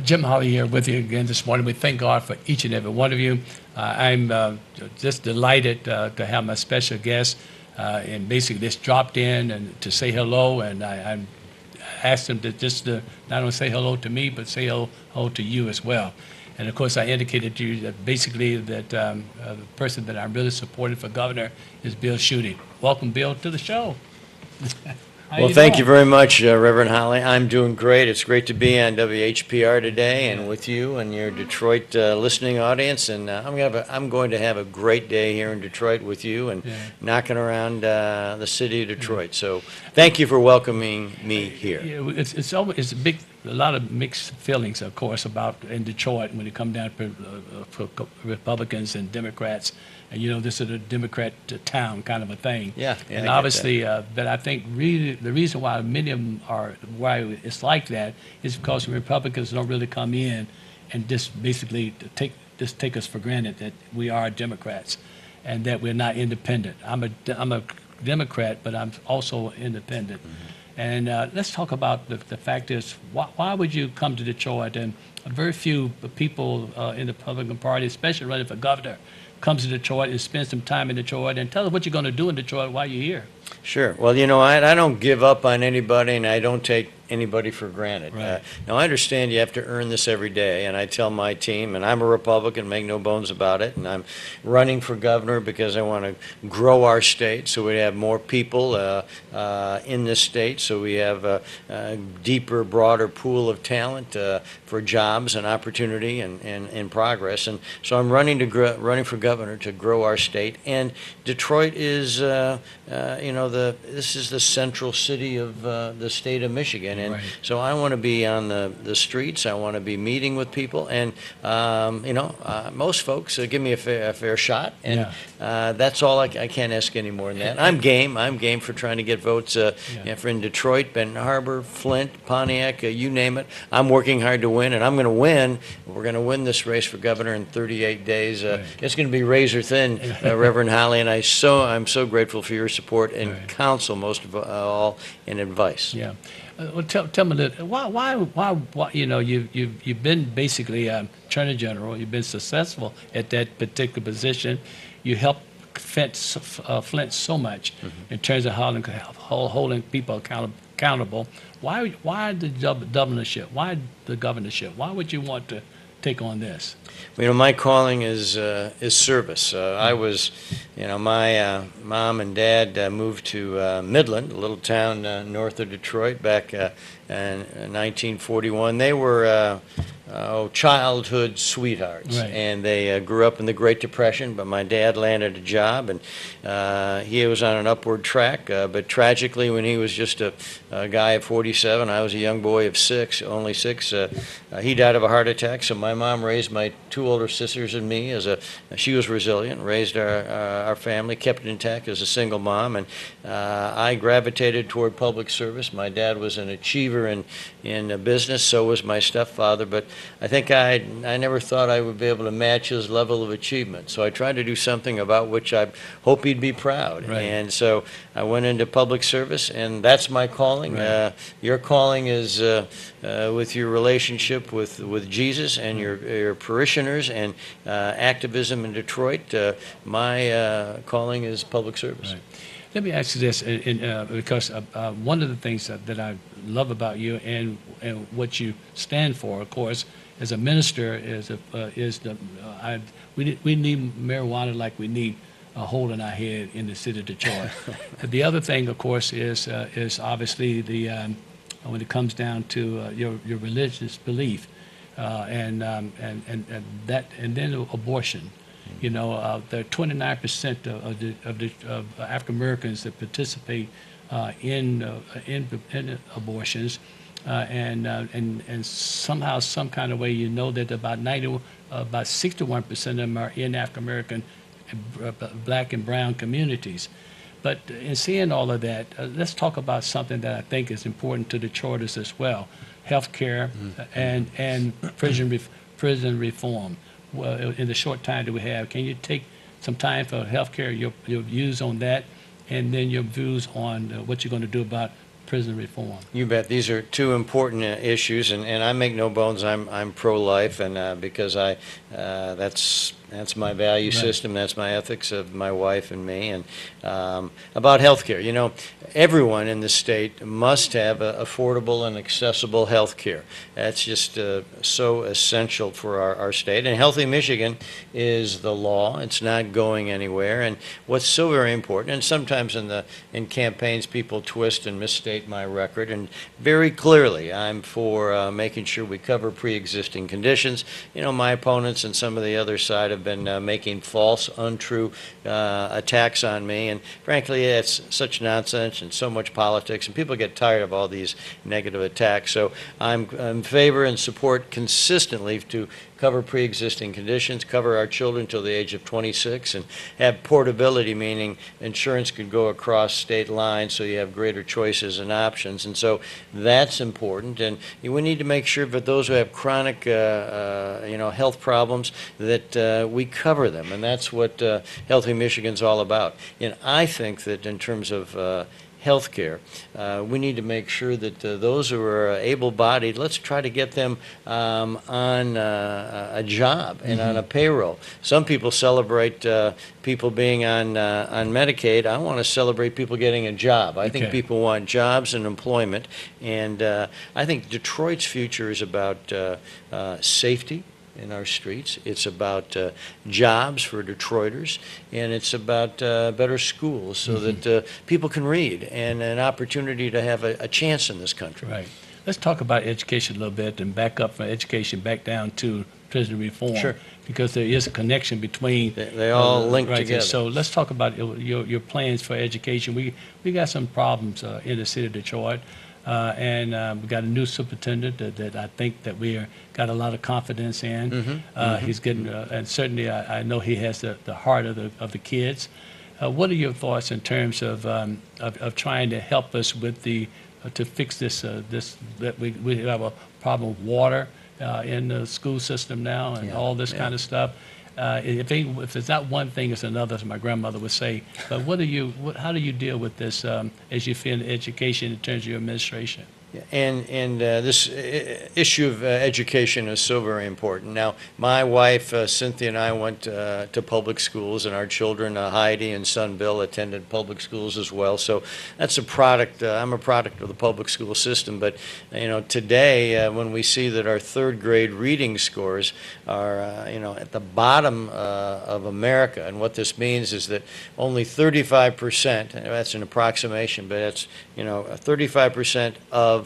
Jim Holley here with you again this morning. We thank God for each and every one of you. I'm just delighted to have my special guest and basically just dropped in and to say hello. And I asked him to just not only say hello to me, but say hello to you as well. And of course, I indicated to you that basically that the person that I'm really supporting for governor is Bill Schuette. Welcome, Bill, to the show. Well, thank you very much, Reverend Holley. I'm doing great. It's great to be on WHPR today and with you and your Detroit listening audience. And I'm going to have a great day here in Detroit with you and knocking around the city of Detroit. So thank you for welcoming me here. Yeah, it's a lot of mixed feelings, of course, about in Detroit when it comes down for Republicans and Democrats. And this is a Democrat town kind of a thing. Yeah, and obviously, but I think really the reason why many of them why it's like that is because Republicans don't really come in and just basically take us for granted that we are Democrats and that we're not independent. I'm a Democrat, but I'm also independent. Mm-hmm. And let's talk about the fact is, why would you come to Detroit? And very few people in the Republican Party, especially running for governor, comes to Detroit and spends some time in Detroit and tell us what you're going to do in Detroit while you're here. Sure. Well, I don't give up on anybody, and I don't take anybody for granted. Right. Now, I understand you have to earn this every day, and I tell my team, and I'm a Republican, make no bones about it, and I'm running for governor because I want to grow our state so we have more people in this state, so we have a deeper, broader pool of talent for jobs and opportunity and progress. And so I'm running for governor to grow our state. And Detroit is, this is the central city of the state of Michigan. And so I want to be on the streets. I want to be meeting with people. And, most folks give me a fair shot. And that's all. I can't ask any more than that. I'm game. I'm game for trying to get votes for in Detroit, Benton Harbor, Flint, Pontiac, you name it. I'm working hard to win, and I'm going to win. We're going to win this race for governor in 38 days. It's going to be razor thin, Reverend Holley, and I'm so grateful for your support and counsel, most of all, and advice. Yeah. Well, tell me a little. Why? You've been basically Attorney General. You've been successful at that particular position. You helped Flint so much in terms of holding people accountable. Why the governorship? Why the governorship? Why would you want to take on this? Well, my calling is service. I was, my mom and dad moved to Midland, a little town north of Detroit, back in 1941. They were childhood sweethearts, and they grew up in the Great Depression, but my dad landed a job, and he was on an upward track, but tragically when he was just a guy of 47, I was a young boy of only six, he died of a heart attack. So my mom raised my two older sisters and me she was resilient, raised our family, kept it intact as a single mom, and I gravitated toward public service. My dad was an achiever in business, so was my stepfather, but I think I never thought I would be able to match his level of achievement. So I tried to do something about which I hope he'd be proud. And so I went into public service, and that's my calling. Your calling is with your relationship with Jesus and your parishioners and activism in Detroit. My calling is public service. Let me ask you this, because one of the things that I love about you and what you stand for, of course, as a minister, we need marijuana like we need a hole in our head in the city of Detroit. The other thing, of course, is obviously when it comes down to your religious belief, and then abortion. There are 29% of African Americans that participate in abortions, and somehow, some kind of way, that about 61% of them are in African American, black and brown communities. But in seeing all of that, let's talk about something that I think is important to Detroiters as well: health care and prison reform. Well, in the short time that we have, can you take some time for health care, your views on that, and then your views on what you're going to do about prison reform. You bet. These are two important issues, and I make no bones. I'm pro-life, and because that's my value Right. system. That's my ethics of my wife and me. And about health care, you know, everyone in the state must have affordable and accessible health care. That's just so essential for our state. And Healthy Michigan is the law. It's not going anywhere. And what's so very important, and sometimes in campaigns people twist and misstate my record, and very clearly I'm for making sure we cover pre-existing conditions. You know, my opponents and some of the other side have been making false, untrue attacks on me, and frankly it's such nonsense and so much politics, and people get tired of all these negative attacks. So I'm in favor and support consistently to cover pre-existing conditions, cover our children till the age of 26, and have portability, meaning insurance could go across state lines so you have greater choices and options. And so that's important. And we need to make sure that those who have chronic health problems, that we cover them. And that's what Healthy Michigan's all about. And I think that in terms of health care, we need to make sure that those who are able-bodied, let's try to get them on a job and on a payroll. Some people celebrate people being on Medicaid. I want to celebrate people getting a job. I think people want jobs and employment, and I think Detroit's future is about safety in our streets. It's about jobs for Detroiters, and it's about better schools so that people can read and an opportunity to have a chance in this country. Right. Let's talk about education a little bit and back up from education back down to prison reform. Sure. Because there is a connection between. They all link right together. So let's talk about your plans for education. We got some problems in the city of Detroit. And we got a new superintendent that I think that we got a lot of confidence in. He's getting, and certainly I know he has the heart of the kids. What are your thoughts in terms of trying to help us with to fix this that we have a problem with water in the school system now and all this kind of stuff. If it's not one thing, it's another, as my grandmother would say. But how do you deal with this as you feel in education in terms of your administration? Yeah, and this issue of education is so very important. Now, my wife, Cynthia, and I went to public schools, and our children, Heidi and son Bill, attended public schools as well. So that's a product. I'm a product of the public school system. But, you know, today, when we see that our third grade reading scores are, at the bottom of America, and what this means is that only 35%, that's an approximation, but it's, 35% of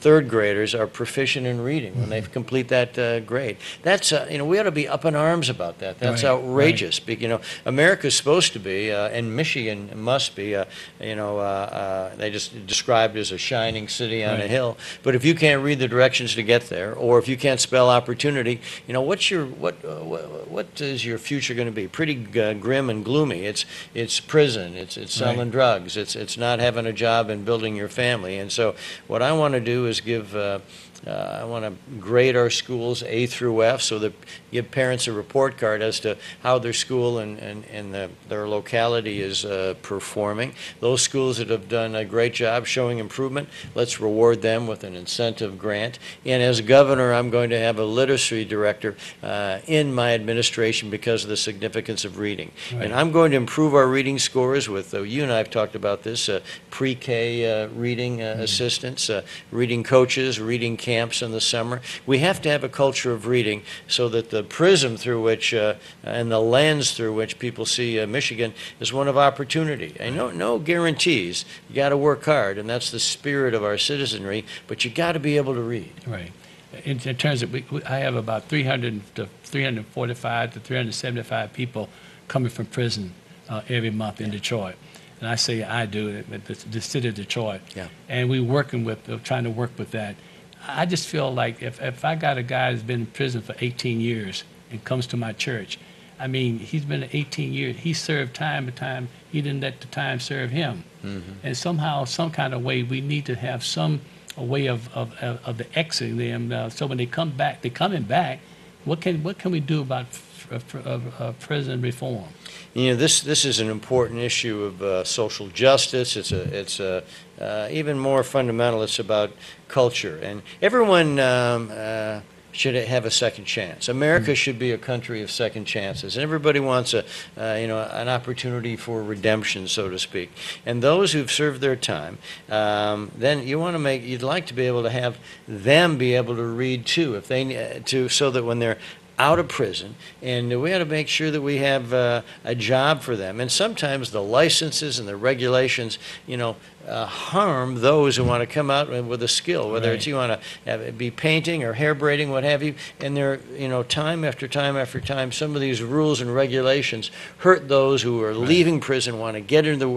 third graders are proficient in reading when they complete that grade. That's, we ought to be up in arms about that. That's outrageous. Right. America's supposed to be, and Michigan must be, they just described as a shining city on a hill. But if you can't read the directions to get there, or if you can't spell opportunity, what is your future going to be? Pretty grim and gloomy. It's prison. It's selling drugs. It's not having a job and building your family. And so what I want to do is give I want to grade our schools A through F so that give parents a report card as to how their school and their locality is performing. Those schools that have done a great job showing improvement, let's reward them with an incentive grant. And as governor, I'm going to have a literacy director in my administration because of the significance of reading. Right. And I'm going to improve our reading scores with, you and I have talked about this, pre-K reading assistants, reading coaches, reading camps in the summer. We have to have a culture of reading so that the prism through which and the lens through which people see Michigan is one of opportunity. And no guarantees. You got to work hard, and that's the spirit of our citizenry, but you got to be able to read. Right. In terms of, I have about 300 to 345 to 375 people coming from prison every month in Detroit. And I say I do, the city of Detroit. Yeah. And we're working with, trying to work with that. I just feel like if I got a guy that's been in prison for 18 years and comes to my church, I mean, he's been 18 years. He served time to time. He didn't let the time serve him. And somehow, some kind of way, we need to have a way of the exiting them. So when they come back, they're coming back. What can we do about prison reform? You know, this is an important issue of social justice. Even more fundamental. It's about culture, and everyone should have a second chance. America should be a country of second chances. Everybody wants an opportunity for redemption, so to speak. And those who've served their time, then you'd like to be able to have them be able to read too, if they so that when they're out of prison, and we got to make sure that we have a job for them. And sometimes the licenses and the regulations, harm those who want to come out with a skill, whether it's you want to be painting or hair braiding, what have you. And they're, time after time after time, some of these rules and regulations hurt those who are leaving prison, want to get into the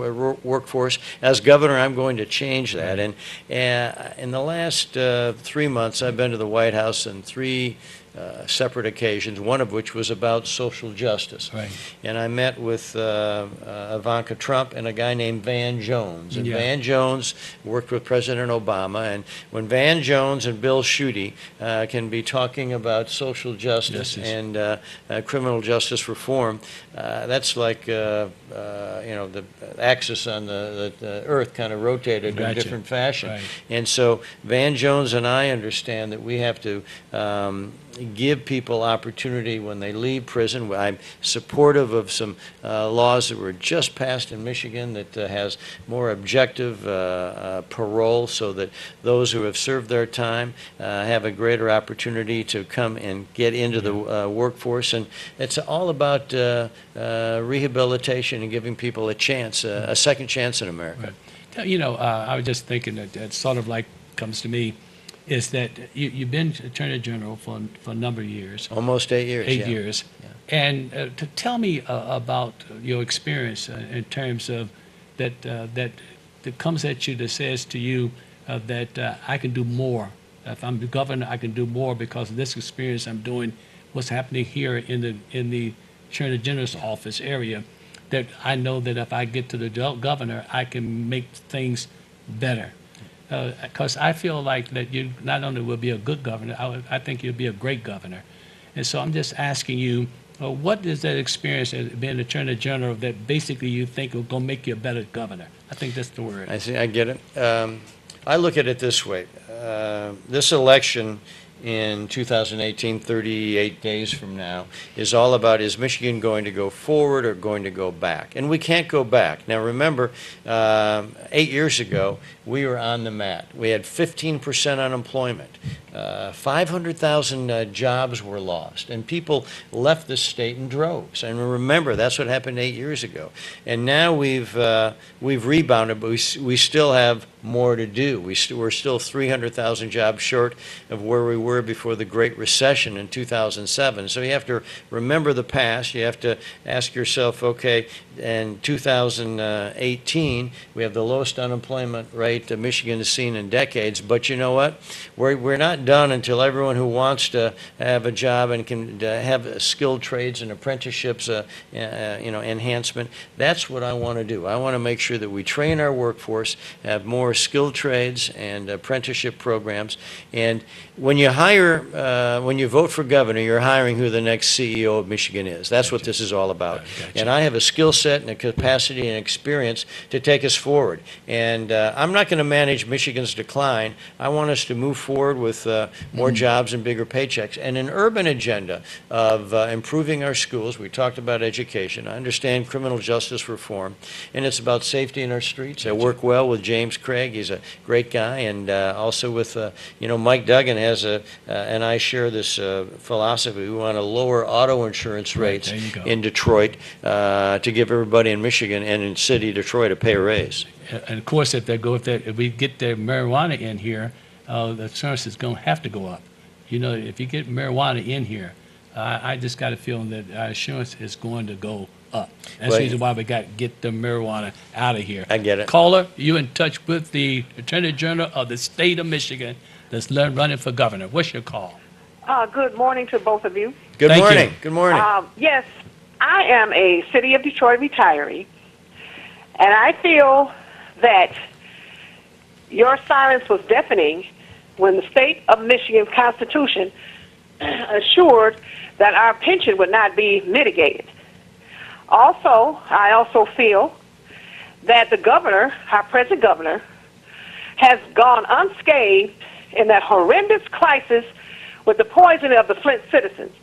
workforce. As governor, I'm going to change that. And in the last 3 months, I've been to the White House on 3 separate occasions, one of which was about social justice. And I met with Ivanka Trump and a guy named Van Jones. And Van Jones worked with President Obama. And when Van Jones and Bill Schuette can be talking about social justice and criminal justice reform, that's like the axis on the earth kind of rotated in a different fashion. And so Van Jones and I understand that we have to give people opportunity when they leave prison. I'm supportive of some laws that were just passed in Michigan that has more objective parole, so that those who have served their time have a greater opportunity to come and get into the workforce. And it's all about rehabilitation and giving people a chance, a second chance in America. I was just thinking that sort of like comes to me, is that you've been Attorney General for a number of years. Almost 8 years. 8 years. And to tell me about your experience in terms of that comes at you, that says to you that I can do more. If I'm the governor, I can do more because of this experience I'm doing, what's happening here in the Attorney General's office area, that I know that if I get to the governor, I can make things better. Because I feel like that you not only will be a good governor, I think you'll be a great governor. And so I'm just asking you, what is that experience as being Attorney General that basically you think will go make you a better governor? I think that's the word. I see. I get it. I look at it this way. This election in 2018, 38 days from now, is all about, is Michigan going to go forward or going to go back? And we can't go back. Now remember, 8 years ago, we were on the mat. We had 15% unemployment. 500,000 jobs were lost, and people left the state in droves. And remember, that's what happened 8 years ago. And now we've rebounded, but we still have more to do. We're still 300,000 jobs short of where we were before the Great Recession in 2007. So you have to remember the past. You have to ask yourself, okay, in 2018, we have the lowest unemployment rate Michigan has seen in decades. But you know what? We're not done until everyone who wants to have a job and can have skilled trades and apprenticeships, enhancement. That's what I want to do. I want to make sure that we train our workforce, have more skilled trades and apprenticeship programs. And when you when you vote for governor, you're hiring who the next CEO of Michigan is. That's what this is all about. And I have a skill set and a capacity and experience to take us forward. And I'm not going to manage Michigan's decline. I want us to move forward with more jobs and bigger paychecks, and an urban agenda of improving our schools. We talked about education. I understand criminal justice reform, and it's about safety in our streets. I work well with James Craig. He's a great guy, and also with Mike Duggan has and I share this philosophy. We want to lower auto insurance rates in Detroit to give everybody in Michigan and in city of Detroit a pay raise. And of course, if we get the marijuana in here, the insurance is going to have to go up. If you get marijuana in here, I just got a feeling that our insurance is going to go up. That's the reason why we got to get the marijuana out of here. I get it. Caller, you in touch with the Attorney General of the state of Michigan that's running for governor. What's your call? Good morning to both of you. Good morning. Good morning. Yes, I am a City of Detroit retiree, and I feel that your silence was deafening when the state of Michigan's Constitution assured that our pension would not be mitigated. Also, I also feel that the governor, our present governor, has gone unscathed in that horrendous crisis with the poisoning of the Flint citizens.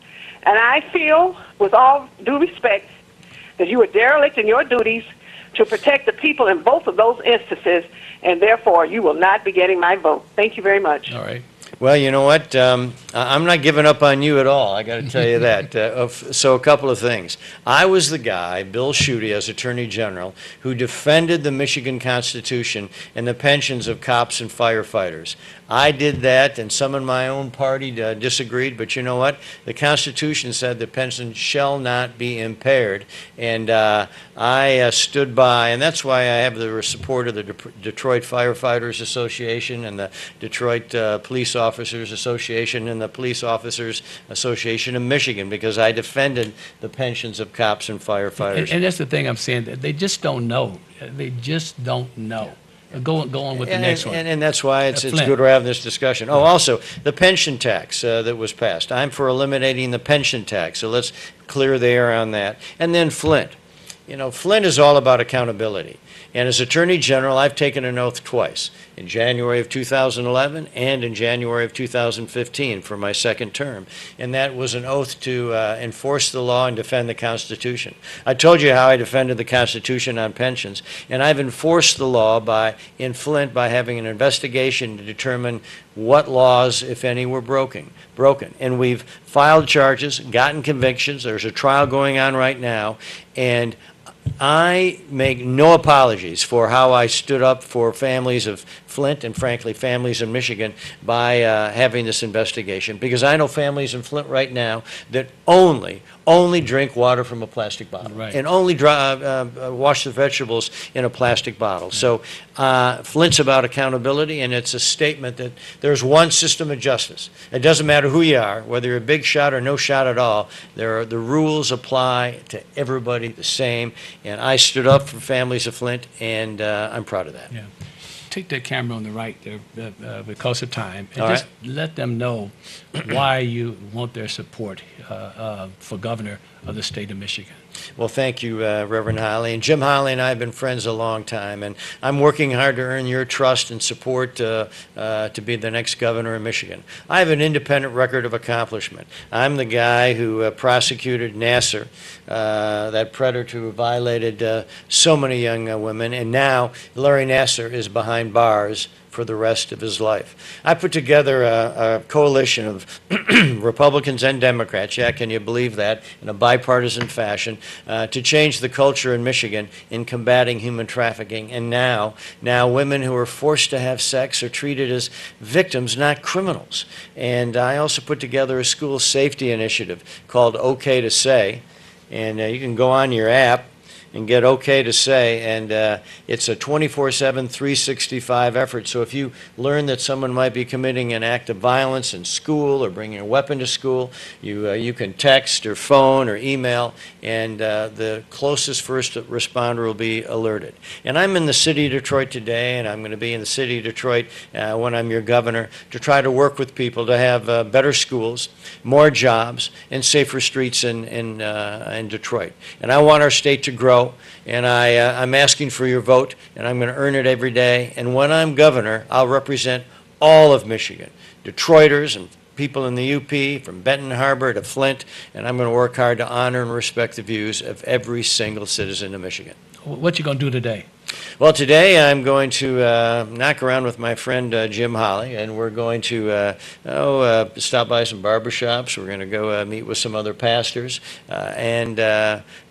And I feel, with all due respect, that you are derelict in your duties to protect the people in both of those instances, and therefore you will not be getting my vote. Thank you very much. All right. Well, you know what? I'm not giving up on you at all. I got to tell you that. So a couple of things. I was the guy, Bill Schuette, as Attorney General, who defended the Michigan Constitution and the pensions of cops and firefighters. I did that, and some in my own party disagreed, but you know what? The Constitution said that pensions shall not be impaired, and I stood by, and that's why I have the support of the Detroit Firefighters Association and the Detroit Police Officers Association and the Police Officers Association of Michigan, because I defended the pensions of cops and firefighters. And that's the thing I'm saying, that they just don't know. They just don't know. Go on with the next one. And that's why it's Flint. good we're having this discussion. Oh, also, the pension tax that was passed. I'm for eliminating the pension tax, so let's clear the air on that. And then Flint. You know, Flint is all about accountability. And as Attorney General, I've taken an oath twice, in January of 2011 and in January of 2015 for my second term. And that was an oath to enforce the law and defend the Constitution. I told you how I defended the Constitution on pensions, and I've enforced the law in Flint by having an investigation to determine what laws, if any, were broken. And we've filed charges, gotten convictions. There's a trial going on right now, and I make no apologies for how I stood up for families of Flint and, frankly, families in Michigan by having this investigation, because I know families in Flint right now that only drink water from a plastic bottle, right, and only wash the vegetables in a plastic bottle. So Flint's about accountability, and it's a statement that there's one system of justice. It doesn't matter who you are, whether you're a big shot or no shot at all. The rules apply to everybody the same, and I stood up for families of Flint, and I'm proud of that. Yeah. Take that camera on the right there because of time, and All just right. let them know why you want their support for governor of the state of Michigan. Well, thank you, Reverend Holley. And Jim Holley and I have been friends a long time, and I'm working hard to earn your trust and support to be the next governor of Michigan. I have an independent record of accomplishment. I'm the guy who prosecuted Nassar, that predator who violated so many young women, and now Larry Nassar is behind bars for the rest of his life. I put together a coalition of Republicans and Democrats, yeah, can you believe that, in a bipartisan fashion, to change the culture in Michigan in combating human trafficking. And now women who are forced to have sex are treated as victims, not criminals. And I also put together a school safety initiative called OK to Say, and you can go on your app and get OK to Say, and it's a 24/7, 365 effort. So if you learn that someone might be committing an act of violence in school or bringing a weapon to school, you can text or phone or email, and the closest first responder will be alerted. And I'm in the city of Detroit today, and I'm going to be in the city of Detroit when I'm your governor, to try to work with people to have better schools, more jobs, and safer streets in Detroit. And I want our state to grow. And I'm asking for your vote, and I'm going to earn it every day. And when I'm governor, I'll represent all of Michigan, Detroiters and people in the UP, from Benton Harbor to Flint, and I'm going to work hard to honor and respect the views of every single citizen of Michigan. What you going to do today? Well, today I'm going to knock around with my friend Jim Holley, and we're going to stop by some barbershops. We're going to go meet with some other pastors, and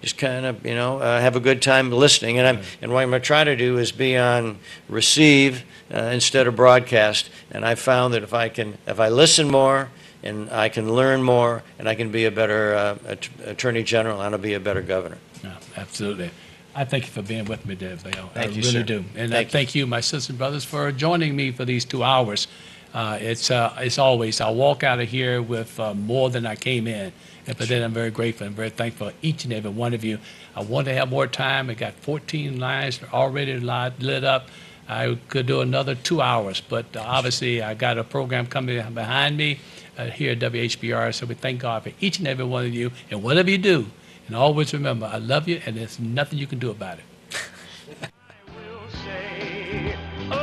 just kind of, have a good time listening. And what I'm going to try to do is be on receive instead of broadcast. And I found that if I listen more, and I can learn more, and I can be a better attorney general, and I'll be a better governor. No, absolutely. I thank you for being with me, Dave. I Thank you, really sir. do. And I thank you, my sisters and brothers, for joining me for these 2 hours. It's always, I walk out of here with more than I came in. But then I'm very grateful and very thankful for each and every one of you. I want to have more time. I got 14 lines already lit up. I could do another 2 hours, but obviously I got a program coming behind me here at WHBR, so we thank God for each and every one of you, and whatever you do, and always remember, I love you, and there's nothing you can do about it. Will say a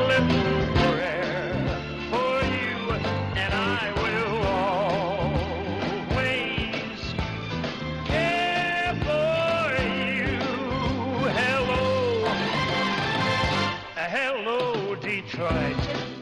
little prayer for you, and I will always care for you. Hello, hello, Detroit.